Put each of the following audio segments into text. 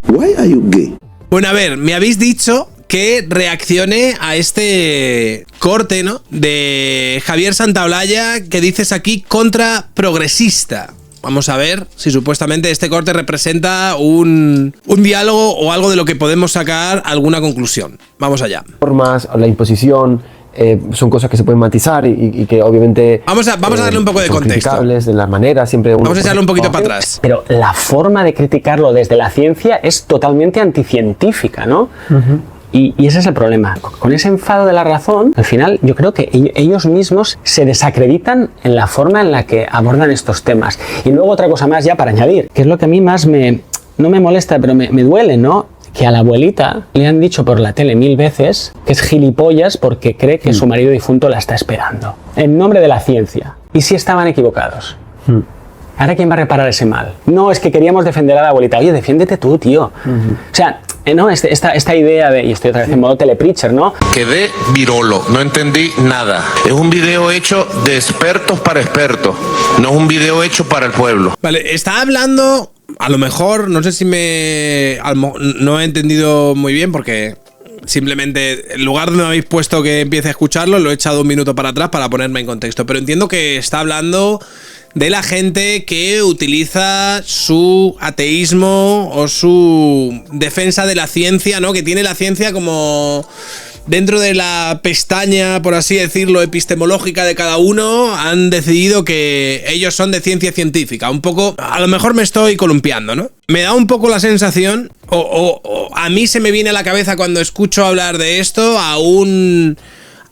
Why are you gay? Bueno, a ver, me habéis dicho que reaccione a este corte, ¿no?, de Javier Santaolalla, que dices aquí contraprogresista. Vamos a ver si supuestamente este corte representa un diálogo o algo de lo que podemos sacar alguna conclusión. Vamos allá. Formas, la imposición, son cosas que se pueden matizar y que obviamente... Vamos a darle un poco de contexto. Criticables de las maneras, siempre... Vamos a echarle un poquito para atrás. Pero la forma de criticarlo desde la ciencia es totalmente anticientífica, ¿no? Y ese es el problema. Con ese enfado de la razón, al final yo creo que ellos mismos se desacreditan en la forma en la que abordan estos temas. Y luego otra cosa más ya para añadir, que es lo que a mí más no me molesta, pero me duele, ¿no? Que a la abuelita le han dicho por la tele 1000 veces que es gilipollas porque cree que su marido difunto la está esperando. En nombre de la ciencia. ¿Y si estaban equivocados? ¿Ahora quién va a reparar ese mal? No, es que queríamos defender a la abuelita. Oye, defiéndete tú, tío. O sea, ¿no? Esta idea de... Y estoy otra vez en modo telepreacher, ¿no? Quedé virolo, no entendí nada. Es un video hecho de expertos para expertos, no es un video hecho para el pueblo. Vale, está hablando... A lo mejor, no sé si no he entendido muy bien porque simplemente el lugar donde me habéis puesto que empiece a escucharlo lo he echado un minuto para atrás para ponerme en contexto. Pero entiendo que está hablando de la gente que utiliza su ateísmo o su defensa de la ciencia, ¿no? Que tiene la ciencia como... Dentro de la pestaña, por así decirlo, epistemológica de cada uno, han decidido que ellos son de ciencia científica. Un poco, a lo mejor me estoy columpiando, ¿no? Me da un poco la sensación, o a mí se me viene a la cabeza cuando escucho hablar de esto, a un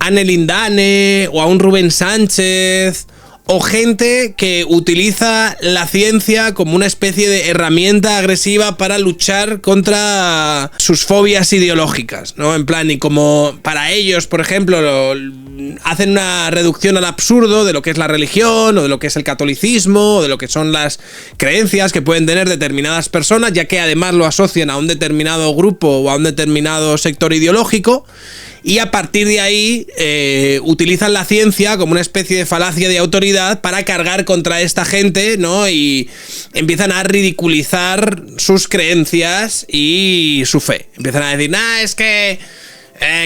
Anne Lindane o a un Rubén Sánchez... O gente que utiliza la ciencia como una especie de herramienta agresiva para luchar contra sus fobias ideológicas, ¿no? En plan, y como para ellos, por ejemplo, hacen una reducción al absurdo de lo que es la religión, o de lo que es el catolicismo, o de lo que son las creencias que pueden tener determinadas personas, ya que además lo asocian a un determinado grupo o a un determinado sector ideológico. Y a partir de ahí utilizan la ciencia como una especie de falacia de autoridad para cargar contra esta gente, ¿no? Y empiezan a ridiculizar sus creencias y su fe. Empiezan a decir, es que...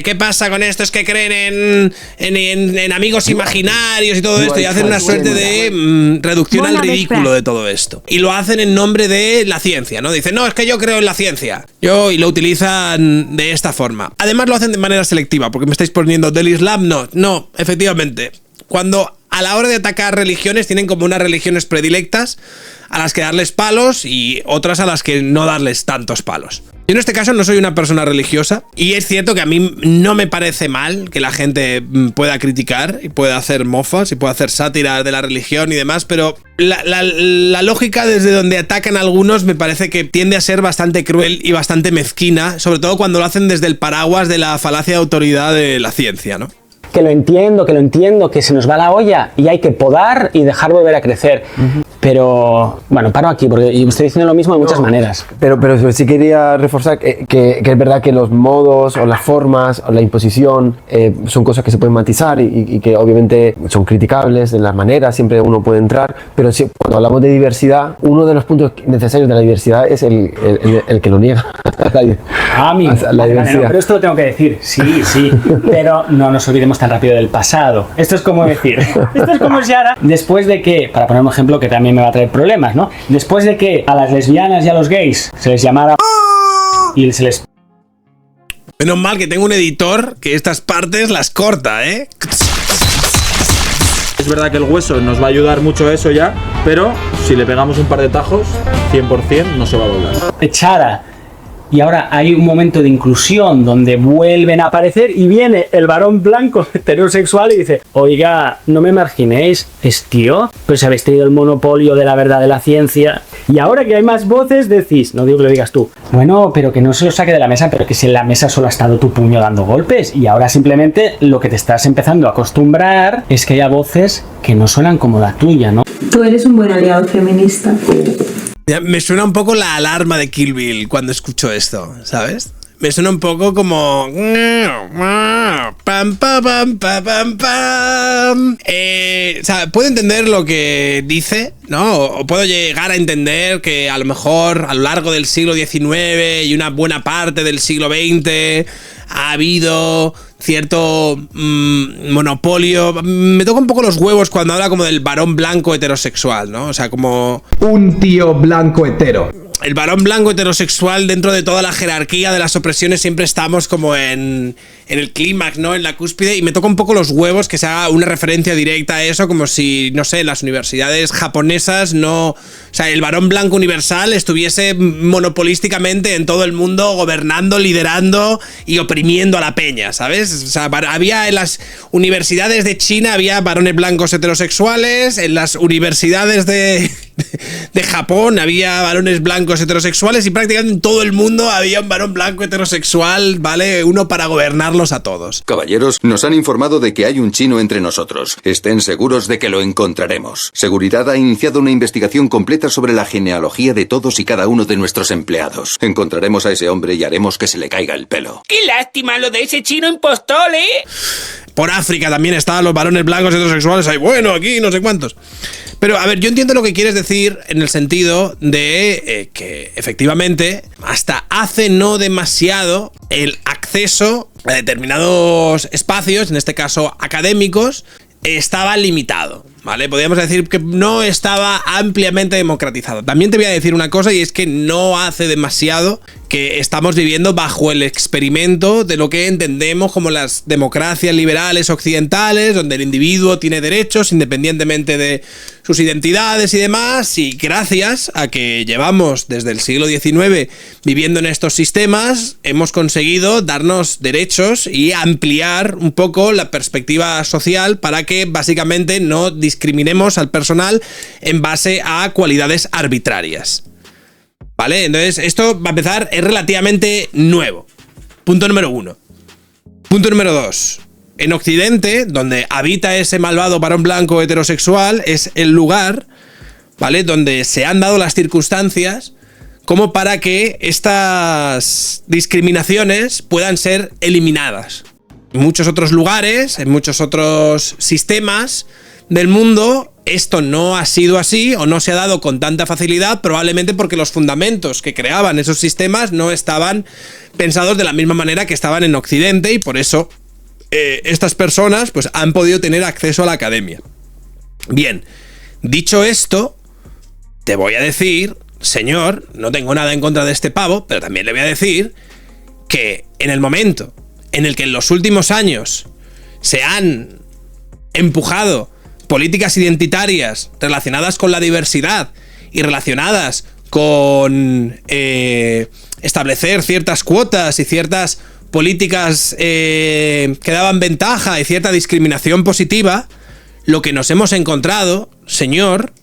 ¿qué pasa con esto? Es que creen en amigos imaginarios y todo esto, y hacen una suerte de reducción al ridículo de todo esto. Y lo hacen en nombre de la ciencia, ¿no? Dicen, no, es que yo creo en la ciencia. Y lo utilizan de esta forma. Además lo hacen de manera selectiva, porque me estáis poniendo del Islam, no, efectivamente. Cuando a la hora de atacar religiones tienen como unas religiones predilectas a las que darles palos y otras a las que no darles tantos palos. Yo en este caso no soy una persona religiosa y es cierto que a mí no me parece mal que la gente pueda criticar y pueda hacer mofas y pueda hacer sátiras de la religión y demás, pero la lógica desde donde atacan algunos me parece que tiende a ser bastante cruel y bastante mezquina, sobre todo cuando lo hacen desde el paraguas de la falacia de autoridad de la ciencia, ¿no? Que lo entiendo, que se nos va la olla y hay que podar y dejar volver a crecer. Pero, bueno, paro aquí porque estoy diciendo lo mismo de muchas maneras. Pero sí quería reforzar que es verdad que los modos o las formas o la imposición son cosas que se pueden matizar y que obviamente son criticables de las maneras, siempre uno puede entrar, pero sí, cuando hablamos de diversidad, uno de los puntos necesarios de la diversidad es el que lo niega. La diversidad. Pero esto lo tengo que decir, sí, pero no nos olvidemos tan rápido del pasado. Esto es como si ahora, después de que, para poner un ejemplo que también me va a traer problemas, ¿no? Después de que a las lesbianas y a los gays se les llamara y se les... Menos mal que tengo un editor que estas partes las corta, ¿eh? Es verdad que el hueso nos va a ayudar mucho a eso ya, pero si le pegamos un par de tajos, 100% no se va a doblar. Echada. Y ahora hay un momento de inclusión donde vuelven a aparecer y viene el varón blanco heterosexual y dice, oiga, no me marginéis, tío, pues habéis tenido el monopolio de la verdad de la ciencia y ahora que hay más voces decís, no digo que lo digas tú, bueno, pero que no se lo saque de la mesa, pero que si en la mesa solo ha estado tu puño dando golpes y ahora simplemente lo que te estás empezando a acostumbrar es que haya voces que no suenan como la tuya, ¿no? Tú eres un buen aliado feminista. Me suena un poco la alarma de Kill Bill cuando escucho esto, ¿sabes? me suena un poco como... Pam, pam, pam, pam, pam, pam. O sea, puedo entender lo que dice, ¿no? O puedo llegar a entender que a lo mejor a lo largo del siglo XIX y una buena parte del siglo XX ha habido cierto monopolio. Me toca un poco los huevos cuando habla como del varón blanco heterosexual, ¿no? O sea, como... un tío blanco hetero. El varón blanco heterosexual, dentro de toda la jerarquía de las opresiones, siempre estamos como en el clímax, ¿no? En la cúspide, y me toca un poco los huevos que se haga una referencia directa a eso, como si, no sé, las universidades japonesas no... O sea, el varón blanco universal estuviese monopolísticamente en todo el mundo, gobernando, liderando y oprimiendo a la peña, ¿sabes? O sea, había en las universidades de China, había varones blancos heterosexuales, en las universidades de Japón había varones blancos heterosexuales, y prácticamente en todo el mundo había un varón blanco heterosexual, ¿vale? Uno para gobernarlos a todos. Caballeros, nos han informado de que hay un chino entre nosotros. Estén seguros de que lo encontraremos. Seguridad ha iniciado una investigación completa sobre la genealogía de todos y cada uno de nuestros empleados. Encontraremos a ese hombre y haremos que se le caiga el pelo. ¡Qué lástima lo de ese chino impostor, eh! Por África también estaban los varones blancos heterosexuales. Ahí, bueno, aquí no sé cuántos. Pero, a ver, yo entiendo lo que quieres decir en el sentido de que, efectivamente, hasta hace no demasiado, el acceso a determinados espacios, en este caso académicos, estaba limitado, ¿vale? Podríamos decir que no estaba ampliamente democratizado. También te voy a decir una cosa, y es que no hace demasiado que estamos viviendo bajo el experimento de lo que entendemos como las democracias liberales occidentales, donde el individuo tiene derechos independientemente de sus identidades y demás, y gracias a que llevamos desde el siglo XIX viviendo en estos sistemas, hemos conseguido darnos derechos y ampliar un poco la perspectiva social para que básicamente no discriminemos al personal en base a cualidades arbitrarias. ¿Vale? Entonces, esto, va a empezar, es relativamente nuevo. Punto número 1. Punto número 2. En Occidente, donde habita ese malvado varón blanco heterosexual, es el lugar, ¿vale?, donde se han dado las circunstancias como para que estas discriminaciones puedan ser eliminadas. En muchos otros lugares, en muchos otros sistemas del mundo, esto no ha sido así, o no se ha dado con tanta facilidad, probablemente porque los fundamentos que creaban esos sistemas no estaban pensados de la misma manera que estaban en Occidente, y por eso estas personas pues han podido tener acceso a la academia. Bien, dicho esto, te voy a decir, señor, no tengo nada en contra de este pavo, pero también le voy a decir que en el momento en el que en los últimos años se han empujado políticas identitarias relacionadas con la diversidad y relacionadas con establecer ciertas cuotas y ciertas políticas que daban ventaja y cierta discriminación positiva, lo que nos hemos encontrado, señor,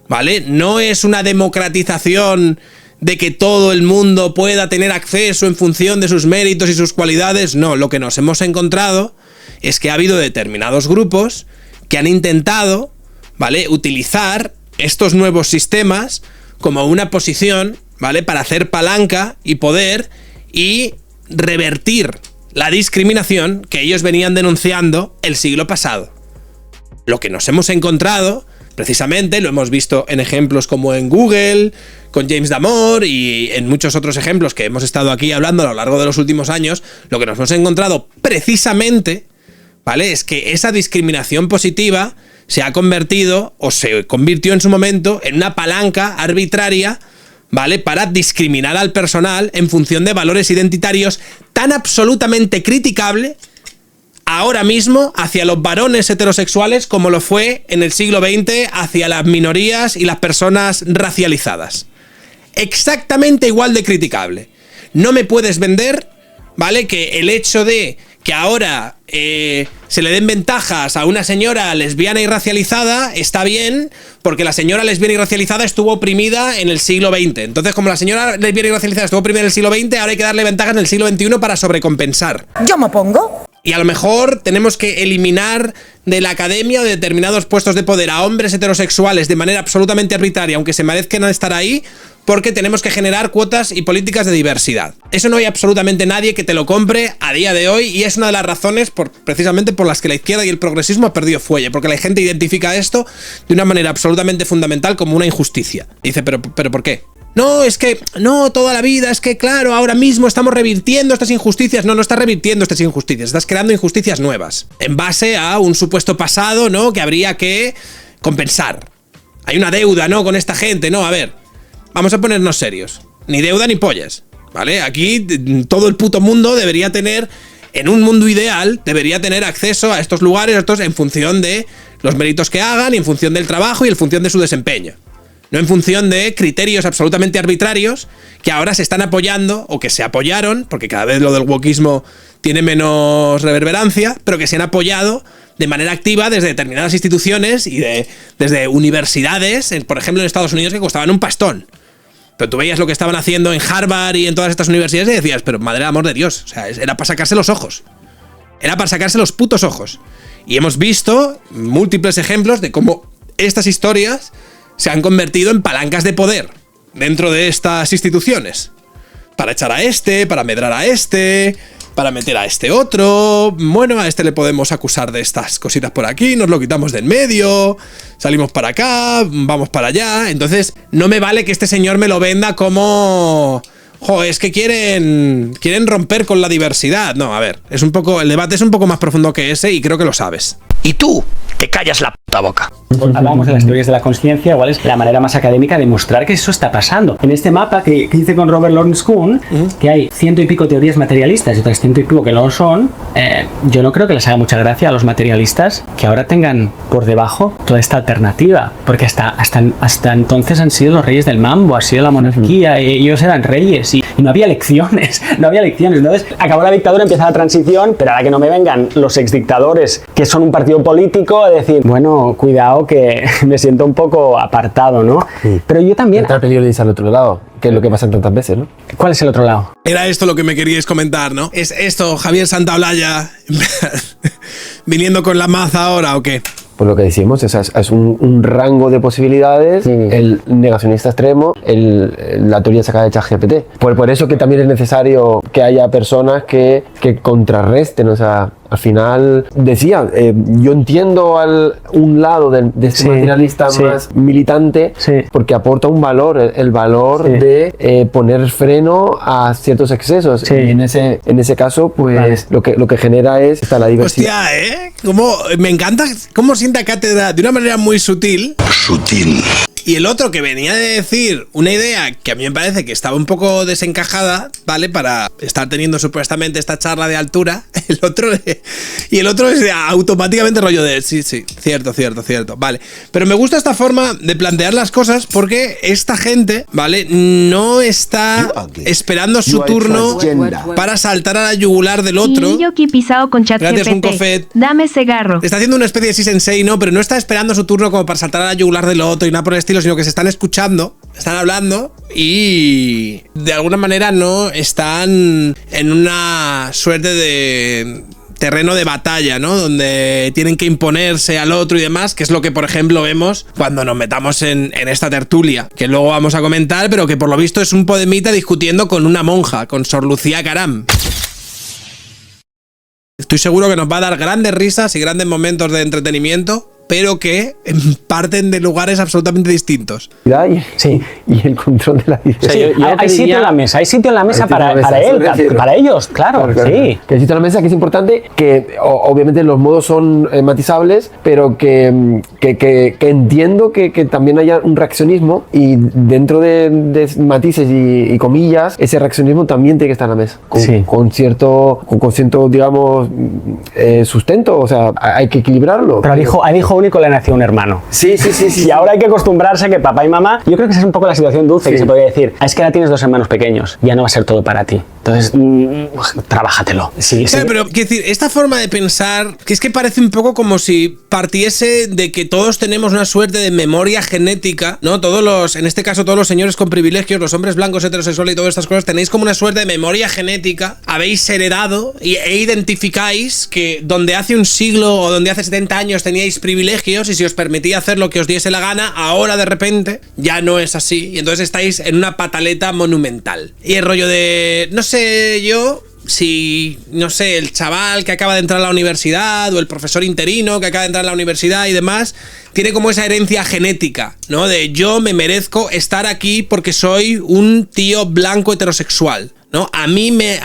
¿vale?, no es una democratización de que todo el mundo pueda tener acceso en función de sus méritos y sus cualidades. No, lo que nos hemos encontrado es que ha habido determinados grupos que han intentado, ¿vale?, utilizar estos nuevos sistemas como una posición, ¿vale?, para hacer palanca y poder y revertir la discriminación que ellos venían denunciando el siglo pasado. Lo que nos hemos encontrado, precisamente, lo hemos visto en ejemplos como en Google, con James Damore, y en muchos otros ejemplos que hemos estado aquí hablando a lo largo de los últimos años, lo que nos hemos encontrado precisamente, ¿vale?, es que esa discriminación positiva se ha convertido, o se convirtió en su momento, en una palanca arbitraria, ¿vale?, para discriminar al personal en función de valores identitarios tan absolutamente criticable ahora mismo hacia los varones heterosexuales como lo fue en el siglo XX hacia las minorías y las personas racializadas. Exactamente igual de criticable. No me puedes vender, ¿vale?, que el hecho de que ahora se le den ventajas a una señora lesbiana y racializada está bien, porque la señora lesbiana y racializada estuvo oprimida en el siglo XX. Entonces, como la señora lesbiana y racializada estuvo oprimida en el siglo XX, ahora hay que darle ventajas en el siglo XXI para sobrecompensar. Yo me opongo. Y a lo mejor tenemos que eliminar de la academia o de determinados puestos de poder a hombres heterosexuales de manera absolutamente arbitraria, aunque se merezcan estar ahí, porque tenemos que generar cuotas y políticas de diversidad. Eso no hay absolutamente nadie que te lo compre a día de hoy, y es una de las razones precisamente por las que la izquierda y el progresismo ha perdido fuelle, porque la gente identifica esto de una manera absolutamente fundamental como una injusticia. Dice, ¿pero por qué? No, es que, no, toda la vida, es que claro, ahora mismo estamos revirtiendo estas injusticias. No estás revirtiendo estas injusticias, estás creando injusticias nuevas, en base a un supuesto pasado, ¿no?, que habría que compensar. Hay una deuda, ¿no?, con esta gente. No, a ver, vamos a ponernos serios. Ni deuda ni pollas, ¿vale? Aquí todo el puto mundo debería tener, en un mundo ideal, debería tener acceso a estos lugares, en función de los méritos que hagan y en función del trabajo y en función de su desempeño. No en función de criterios absolutamente arbitrarios que ahora se están apoyando o que se apoyaron, porque cada vez lo del wokismo tiene menos reverberancia, pero que se han apoyado de manera activa desde determinadas instituciones y desde universidades, por ejemplo en Estados Unidos, que costaban un pastón. Pero tú veías lo que estaban haciendo en Harvard y en todas estas universidades y decías, pero madre del amor de Dios, o sea, era para sacarse los ojos. Era para sacarse los putos ojos. Y hemos visto múltiples ejemplos de cómo estas historias se han convertido en palancas de poder dentro de estas instituciones. Para echar a este, para medrar a este, para meter a este otro. Bueno, a este le podemos acusar de estas cositas por aquí, nos lo quitamos de en medio, salimos para acá, vamos para allá. Entonces, no me vale que este señor me lo venda como... es que quieren romper con la diversidad. No, a ver, el debate es un poco más profundo que ese y creo que lo sabes. Y tú, te callas la puta boca. Hablábamos de las teorías de la conciencia, igual es la manera más académica de mostrar que eso está pasando. En este mapa que hice con Robert Lawrence Kuhn, que hay 100 y pico teorías materialistas y otras 100 y pico que no lo son, yo no creo que les haga mucha gracia a los materialistas que ahora tengan por debajo toda esta alternativa, porque hasta entonces han sido los reyes del mambo, ha sido la monarquía, ellos eran reyes y no había elecciones, Entonces acabó la dictadura, empieza la transición, pero ahora que no me vengan los exdictadores que son un partido político a decir, bueno, cuidado que me siento un poco apartado, ¿no? Sí. Pero yo también... Está el peligro de irse al otro lado, que es lo que pasa tantas veces, ¿no? ¿Cuál es el otro lado? Era esto lo que me queríais comentar, ¿no? ¿Es esto Javier Santaolalla viniendo con la maza ahora o qué? Pues lo que decimos es un rango de posibilidades, el negacionista extremo, la teoría sacada de ChatGPT. Por eso que también es necesario que haya personas que contrarresten, o sea, al final decía, yo entiendo un lado de este materialista más militante, porque aporta un valor, el valor de poner freno a ciertos excesos. Y en ese caso, pues lo que genera es la diversidad. Hostia, me encanta cómo sienta cátedra de una manera muy sutil. Y el otro que venía de decir una idea que a mí me parece que estaba un poco desencajada, ¿vale? Para estar teniendo supuestamente esta charla de altura. El otro es automáticamente rollo de sí, cierto, vale. Pero me gusta esta forma de plantear las cosas porque esta gente, ¿vale? No está esperando su turno para saltar a la yugular del otro. Y yo aquí pisado con ChatGPT. Gracias, un cofet. Dame cigarro. Está haciendo una especie de sensei, ¿no? Pero no está esperando su turno como para saltar a la yugular del otro y nada por el estilo, sino que se están escuchando, están hablando y de alguna manera no están en una suerte de terreno de batalla, ¿no? Donde tienen que imponerse al otro y demás, que es lo que, por ejemplo, vemos cuando nos metamos en esta tertulia, que luego vamos a comentar, pero que por lo visto es un podemita discutiendo con una monja, con Sor Lucía Caram. Estoy seguro que nos va a dar grandes risas y grandes momentos de entretenimiento, pero que parten de lugares absolutamente distintos. Y el control de la diversidad. Hay sitio en la mesa, para ellos, claro. Sí. Que hay sitio en la mesa, que es importante, que obviamente los modos son matizables, pero que entiendo que también haya un reaccionismo y dentro de matices y comillas, ese reaccionismo también tiene que estar en la mesa. Con cierto, digamos, sustento, o sea, hay que equilibrarlo. Pero al hijo único le nació un hermano. Sí. Y ahora hay que acostumbrarse a que papá y mamá... Yo creo que esa es un poco la situación dulce que se podría decir. Es que ahora tienes 2 hermanos pequeños, ya no va a ser todo para ti. Entonces, trabájatelo. Sí, Claro, pero quiero decir, esta forma de pensar, que es que parece un poco como si partiese de que todos tenemos una suerte de memoria genética, ¿no? En este caso, todos los señores con privilegios, los hombres blancos, heterosexuales y todas estas cosas, tenéis como una suerte de memoria genética, habéis heredado e identificáis que donde hace un siglo o donde hace 70 años teníais privilegios y si os permitía hacer lo que os diese la gana, ahora de repente ya no es así y entonces estáis en una pataleta monumental. Y el rollo de, no sé yo, si, no sé, el chaval que acaba de entrar a la universidad o el profesor interino que acaba de entrar a la universidad y demás, tiene como esa herencia genética, ¿no? De yo me merezco estar aquí porque soy un tío blanco heterosexual, ¿no? A mí me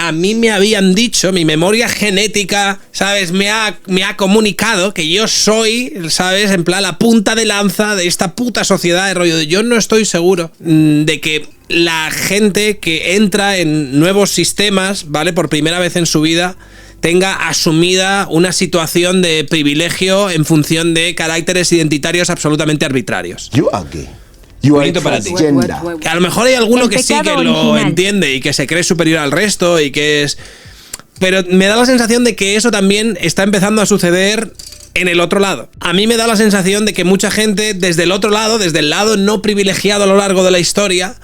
habían dicho, mi memoria genética, ¿sabes? Me ha comunicado que yo soy, ¿sabes? En plan, la punta de lanza de esta puta sociedad de rollo de yo no estoy seguro de que la gente que entra en nuevos sistemas, ¿vale? Por primera vez en su vida, tenga asumida una situación de privilegio en función de caracteres identitarios absolutamente arbitrarios. You are gay. You are Para ti. transgender. Que a lo mejor hay alguno El que sí que pecado lo original. entiende y que se cree superior al resto y que es... Pero me da la sensación de que eso también está empezando a suceder en el otro lado. A mí me da la sensación de que mucha gente desde el otro lado, desde el lado no privilegiado a lo largo de la historia,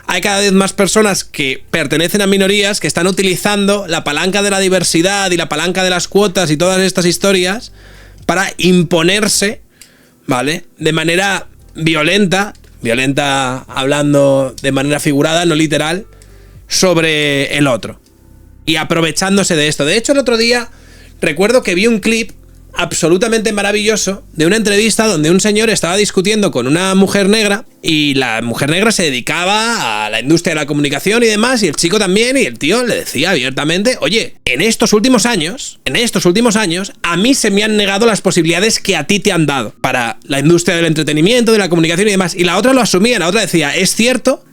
hay cada vez más personas que pertenecen a minorías que están utilizando la palanca de la diversidad y la palanca de las cuotas y todas estas historias para imponerse, ¿vale? De manera violenta hablando de manera figurada, no literal, sobre el otro. Y aprovechándose de esto. De hecho, el otro día recuerdo que vi un clip absolutamente maravilloso de una entrevista donde un señor estaba discutiendo con una mujer negra y la mujer negra se dedicaba a la industria de la comunicación y demás y el chico también y el tío le decía abiertamente, oye, en estos últimos años a mí se me han negado las posibilidades que a ti te han dado para la industria del entretenimiento, de la comunicación y demás, y la otra lo asumía, la otra decía, es cierto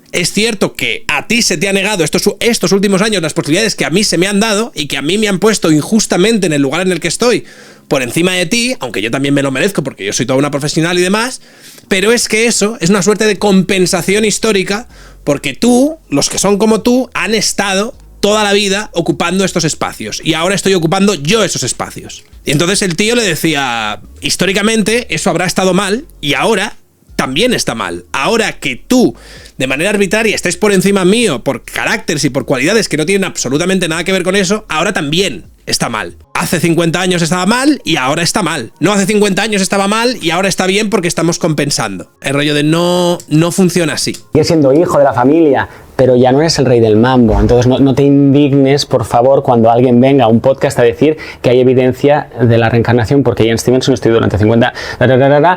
que a ti se te ha negado estos últimos años las posibilidades que a mí se me han dado y que a mí me han puesto injustamente en el lugar en el que estoy por encima de ti, aunque yo también me lo merezco porque yo soy toda una profesional y demás, pero es que eso es una suerte de compensación histórica porque tú, los que son como tú, han estado toda la vida ocupando estos espacios y ahora estoy ocupando yo esos espacios. Y entonces el tío le decía, históricamente eso habrá estado mal y ahora también está mal. Ahora que tú, de manera arbitraria, estés por encima mío por caracteres y por cualidades que no tienen absolutamente nada que ver con eso, ahora también está mal. Hace 50 años estaba mal y ahora está mal. No hace 50 años estaba mal y ahora está bien porque estamos compensando. El rollo de no funciona así. Sigues siendo hijo de la familia, pero ya no eres el rey del mambo. Entonces no te indignes, por favor, cuando alguien venga a un podcast a decir que hay evidencia de la reencarnación, porque Ian Stevenson estudió durante 50...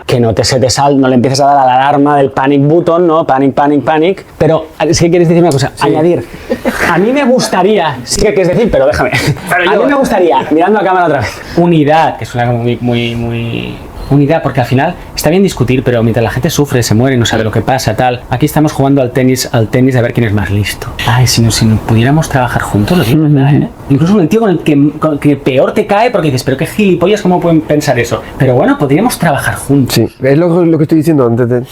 que no no le empieces a dar a la alarma del panic button, ¿no? Panic. Pero sí que quieres decir una cosa, añadir. A mí me gustaría, sí que quieres decir, pero déjame. A mí me gustaría, mirando a cámara otra vez, unidad, que suena como muy unidad, porque al final está bien discutir, pero mientras la gente sufre, se muere, no sabe lo que pasa, tal. Aquí estamos jugando al tenis a ver quién es más listo. Ay, si nos pudiéramos trabajar juntos, lo digo, ¿verdad? Incluso con el tío con el que peor te cae, porque dices, pero qué gilipollas, ¿cómo pueden pensar eso? Pero bueno, podríamos trabajar juntos. Sí, es lo que estoy diciendo antes de...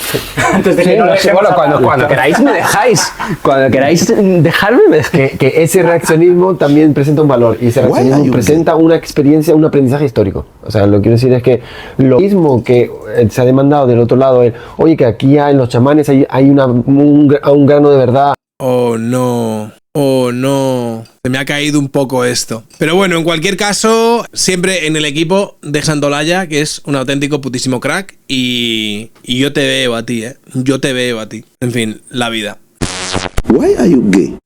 Antes de que no sí, bueno, cuando queráis me dejáis. Cuando queráis dejarme, es que ese reaccionismo también presenta un valor. Y ese reaccionismo presenta una experiencia, un aprendizaje histórico. O sea, lo que quiero decir es que lo mismo que se ha demandado del otro lado, oye, que aquí en los chamanes hay un grano de verdad. Oh no, se me ha caído un poco esto. Pero bueno, en cualquier caso, siempre en el equipo de Santolaya, que es un auténtico putísimo crack, y yo te veo a ti, yo te veo a ti. En fin, la vida. Why are you gay?